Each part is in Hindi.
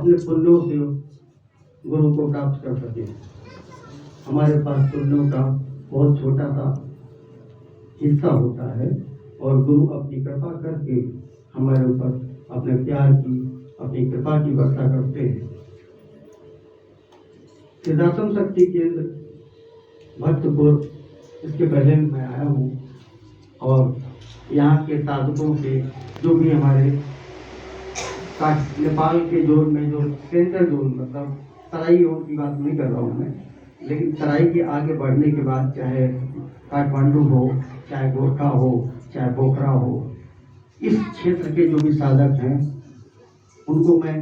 अपने पुण्यों से गुरु को प्राप्त कर सके। हमारे पास पुण्यों का बहुत छोटा सा हिस्सा होता है और गुरु अपनी कृपा करके हमारे ऊपर अपने प्यार की, अपनी कृपा की वर्षा करते हैं। सिद्धाश्रम शक्ति केंद्र भक्तपुर, इसके पहले मैं आया हूँ और यहाँ के साधकों के जो भी हमारे नेपाल के जोन में जो सेंट्रल जोन, मतलब तराई जोन की बात नहीं कर रहा हूँ मैं, लेकिन तराई के आगे बढ़ने के बाद चाहे काठमांडू हो, चाहे गोरखा हो, चाहे पोखरा हो, इस क्षेत्र के जो भी साधक हैं उनको मैं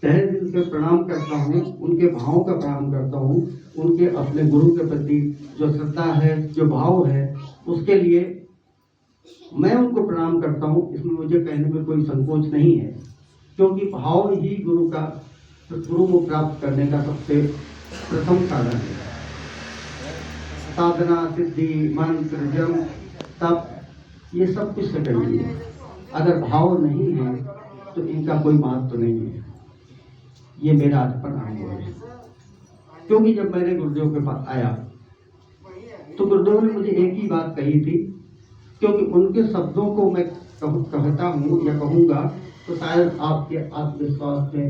तहे दिल से प्रणाम करता हूँ, उनके भावों का प्रणाम करता हूँ। उनके अपने गुरु के प्रति जो श्रद्धा है, जो भाव है, उसके लिए मैं उनको प्रणाम करता हूँ। इसमें मुझे कहने में कोई संकोच नहीं है, क्योंकि भाव ही गुरु को प्राप्त करने का सबसे प्रथम साधन है। साधना, सिद्धि, मंत्र, जप, तप, ये सब कुछ सेकेंडरी है। अगर भाव नहीं है तो इनका कोई महत्व तो नहीं है। ये मेरा आजपन अनुभव है, क्योंकि जब मैंने गुरुदेव के पास आया तो गुरुदेव ने मुझे एक ही बात कही थी, क्योंकि उनके शब्दों को मैं कहता हूँ या कहूँगा तो शायद आपके आत्मविश्वास में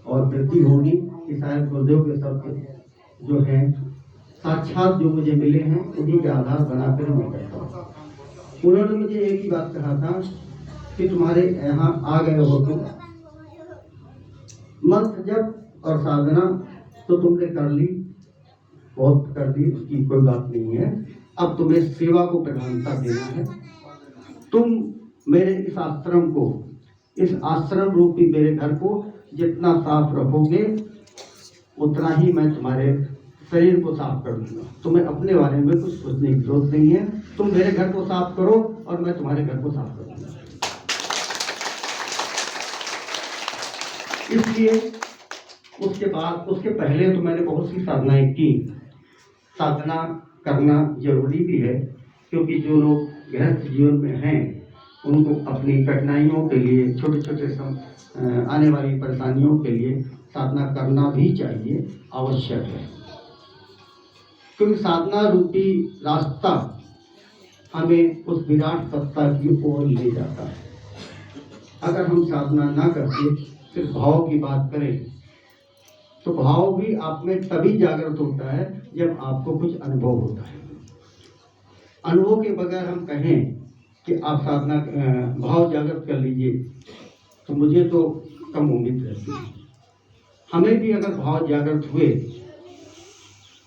और वृद्धि होगी कि शायद गुरुदेव के शब्द जो हैं साक्षात जो मुझे मिले हैं उन्हीं के आधार बनाकर मैं कहता हूँ। उन्होंने मुझे एक ही बात कहा था कि तुम्हारे यहाँ आ गए हो तुम, मंत्र जप और साधना तो तुमने कर ली, बहुत कर ली, उसकी कोई बात नहीं है। अब तुम्हें सेवा को प्रधानता देना है। तुम मेरे इस आश्रम को, इस आश्रम रूपी मेरे घर को जितना साफ रखोगे उतना ही मैं तुम्हारे शरीर को साफ कर दूंगा। तुम्हें अपने बारे में कुछ सोचने की जरूरत नहीं है। तुम मेरे घर को साफ करो और मैं तुम्हारे घर को साफ कर दूंगा। इसलिए उसके पहले तो मैंने बहुत सी साधनाएं की। साधना करना जरूरी भी है, क्योंकि जो लोग गृहस्थ जीवन में हैं उनको अपनी कठिनाइयों के लिए, छोटे छोटे आने वाली परेशानियों के लिए साधना करना भी चाहिए, आवश्यक है। क्योंकि साधना रूपी रास्ता हमें उस विराट सत्ता की ओर ले जाता है। अगर हम साधना ना करके सिर्फ भाव की बात करें तो भाव भी आप में तभी जागृत होता है जब आपको कुछ अनुभव होता है। अनुभव के बगैर हम कहें कि आप साधना भाव जागृत कर लीजिए तो मुझे तो कम उम्मीद रहती है। हमें भी अगर भाव जागृत हुए,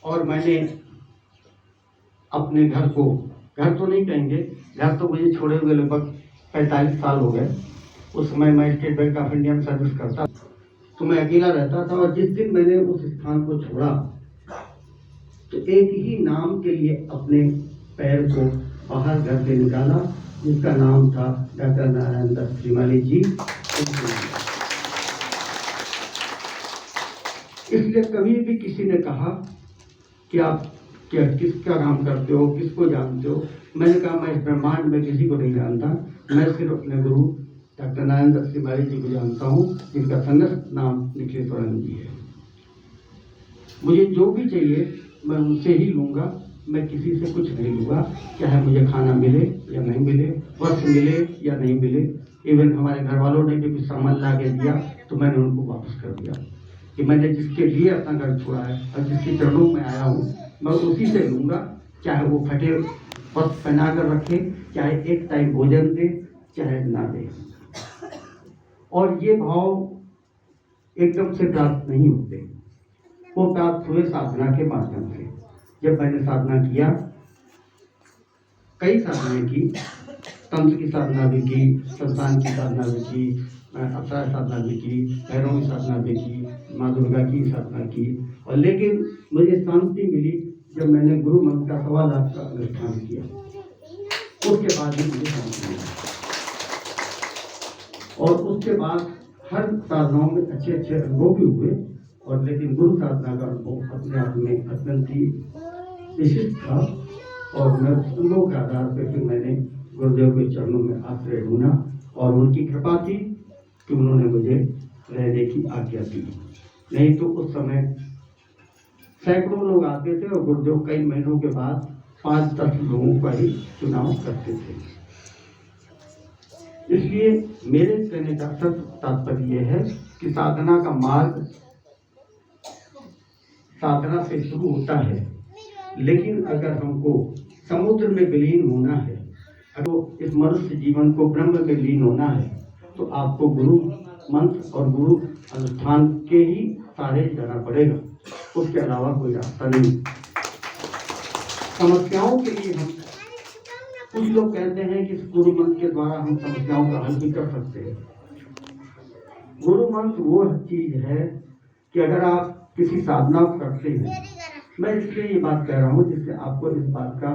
और मैंने अपने घर को, घर तो नहीं कहेंगे, घर तो मुझे छोड़े हुए लगभग 45 साल हो गए। उस समय मैं स्टेट बैंक ऑफ इंडिया में सर्विस करता तो मैं अकेला रहता था, और जिस दिन मैंने उस स्थान को छोड़ा तो एक ही नाम के लिए अपने पैर को बाहर घर से निकाला, जिसका नाम था डॉक्टर नारायण दत्त श्रीमाली जी। इसलिए कभी भी किसी ने कहा कि आप क्या किसका काम करते हो, किसको जानते हो, मैंने कहा मैं इस ब्रह्मांड में किसी को नहीं जानता, मैं सिर्फ अपने गुरु डॉक्टर नारायण दत्त श्रीमाली जी को जानता हूँ, जिनका संगत नाम निखिलेश्वरानंद जी है। मुझे जो भी चाहिए मैं उनसे ही लूँगा, मैं किसी से कुछ नहीं लूँगा, चाहे मुझे खाना मिले या नहीं मिले, वस्त्र मिले या नहीं मिले। इवन हमारे घर वालों ने भी कुछ सामान ला के दिया तो मैंने उनको वापस कर दिया कि मैंने जिसके लिए अपना घर छोड़ा है और जिसके चरणों में आया हूँ मैं उसी से लूँगा, चाहे वो फटे वस्त्र पहना कर रखे, चाहे एक टाइम भोजन दे, चाहे ना दे। और ये भाव एकदम से प्राप्त नहीं होते, वो प्राप्त हुए साधना के माध्यम से। जब मैंने साधना किया, कई साधनाएं की, तंत्र की साधना भी की, संस्थान की साधना भी की, अप्सरा साधना भी की, भैरव की साधना भी की, माँ दुर्गा की साधना की, और लेकिन मुझे शांति मिली जब मैंने गुरु मंत्र का 1.25 लाख का अनुष्ठान किया। उसके बाद ही मुझे शांति मिला, और उसके बाद हर साधनाओं में अच्छे अच्छे अनुभव भी हुए। और लेकिन गुरु साधना का अनुभव अपने आप में अत्यंत ही विशिष्ट था, और मैं उस अनुभव के आधार पर फिर मैंने गुरुदेव के चरणों में आश्रय ढूंढा, और उनकी कृपा थी कि उन्होंने मुझे रहने की आज्ञा दी। नहीं तो उस समय सैकड़ों लोग आते थे और गुरुदेव कई महीनों के बाद 5-10 लोगों का ही चुनाव करते थे। इसलिए मेरे कहने का तात्पर्य यह है कि साधना का मार्ग साधना से शुरू होता है, लेकिन अगर हमको समुद्र में विलीन होना है, अगर इस मनुष्य जीवन को ब्रह्म में लीन होना है, तो आपको गुरु मंत्र और गुरु अनुष्ठान के ही सहारे जाना पड़ेगा। उसके अलावा कोई रास्ता नहीं। समस्याओं के लिए हम कुछ लोग कहते हैं कि गुरु मंत्र के द्वारा हम समस्याओं का हल भी कर सकते हैं। गुरु मंत्र वो चीज है कि अगर आप किसी साधना करते हैं, मैं इसलिए ये बात कह रहा हूँ जिससे आपको इस बात का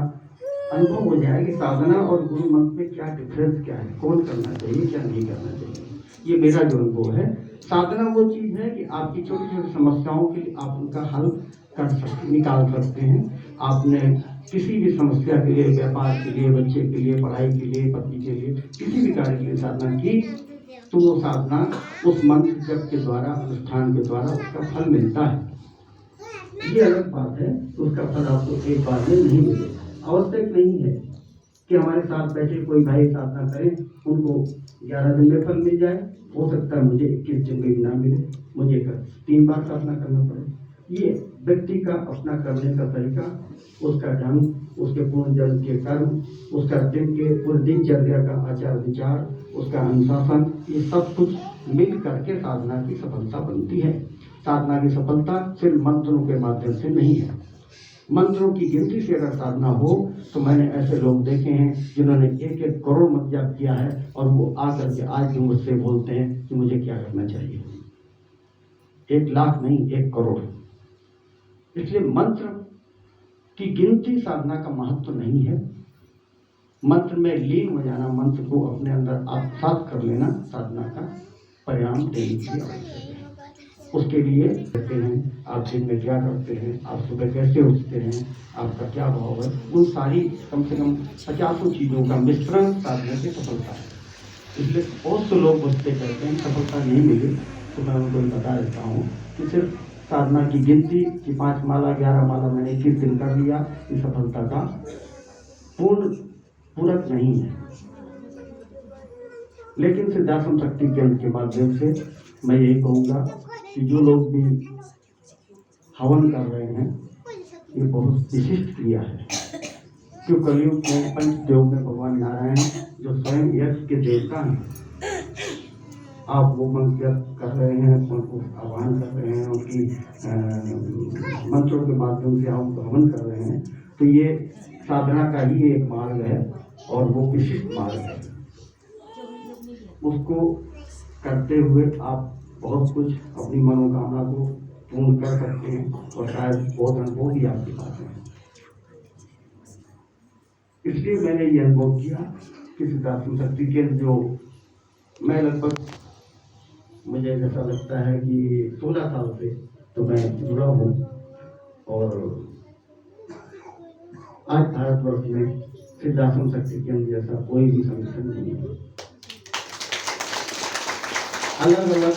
अनुभव हो जाए कि साधना और गुरु मंत्र में क्या डिफरेंस क्या है, कौन करना चाहिए, क्या नहीं करना चाहिए। ये मेरा जो अनुभव है। साधना वो चीज है कि आपकी छोटी छोटी समस्याओं के लिए आप उनका हल कर सकते, निकाल सकते हैं। आपने किसी भी समस्या के लिए, व्यापार के लिए, बच्चे के लिए, पढ़ाई के लिए, पति के लिए, किसी भी कार्य के लिए साधना की, तो वो साधना उस मंत्र जप के द्वारा, अनुष्ठान के द्वारा उसका फल मिलता है। ये अलग बात है, उसका फल आपको एक बार में नहीं मिलेगा। आवश्यक नहीं है कि हमारे साथ बैठे कोई भाई साधना करें, उनको 11 दिन में फल मिल जाए। हो सकता है मुझे 21 दिन में भी ना मिले, मुझे 3 बार साधना करना पड़े। ये व्यक्ति का अपना करने का तरीका, उसका ढंग, उसके पूर्ण जन्म के कर्म, उसका दिन के पूरे दिनचर्या का आचार विचार, उसका अनुशासन, ये सब कुछ मिल करके साधना की सफलता बनती है। साधना की सफलता सिर्फ मंत्रों के माध्यम से नहीं है। मंत्रों की गिनती से अगर साधना हो तो मैंने ऐसे लोग देखे हैं जिन्होंने 1-1 करोड़ मंत्र जाप किया है और वो आकर के आज भी मुझसे बोलते हैं कि मुझे क्या करना चाहिए। 1 लाख नहीं, 1 करोड़। इसलिए मंत्र की गिनती साधना का महत्व नहीं है। मंत्र में लीन हो जाना, मंत्र को अपने अंदर आत्मसात कर लेना साधना का परिणाम देने की आवश्यकता है। उसके लिए कहते हैं आप दिन में क्या करते हैं, आप सुबह कैसे उठते हैं, आपका क्या भाव है, उन सारी कम से कम 50 चीज़ों का मिश्रण साधना की सफलता है। इसलिए बहुत से लोग मुझसे कहते हैं सफलता नहीं मिली, तो मैं उनको बता देता हूँ कि सिर्फ साधना की गिनती कि 5 माला 11 माला मैंने 21 दिन कर लिया, इस सफलता का पूरक नहीं है। लेकिन सिद्धाश्रम शक्ति केंद्र के माध्यम से मैं यही कहूँगा कि जो लोग भी हवन कर रहे हैं, ये बहुत विशिष्ट क्रिया है। क्यों कलयुग में पंचदेव में भगवान नारायण जो स्वयं यज्ञ के देवता हैं, आप वो मंत्र कर रहे हैं, उनको आह्वान कर रहे हैं, उनकी मंत्रों के माध्यम से आप हवन कर रहे हैं, तो ये साधना का ही एक मार्ग है और वो विशिष्ट मार्ग है। उसको करते हुए आप बहुत कुछ अपनी मनोकामना को पूर्ण कर सकते हैं और शायद बहुत अनुभव भी आपके पास है। इसलिए मैंने ये अनुभव किया कि सिद्धाश्रम शक्ति केंद्र जो मैं लगभग मुझे ऐसा लगता है कि 16 साल से तो मैं जुड़ा हूँ और आज भारतवर्ष में सिद्धाश्रम शक्ति केंद्र जैसा कोई भी संगठन नहीं है। अलग अलग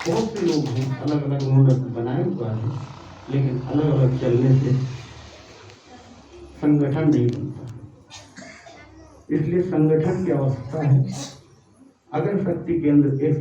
बहुत से लोग हैं, अलग अलग उन्होंने बनाया हुआ है, लेकिन अलग अलग चलने से संगठन नहीं बनता। इसलिए संगठन की आवश्यकता है। अगर शक्ति केंद्र एक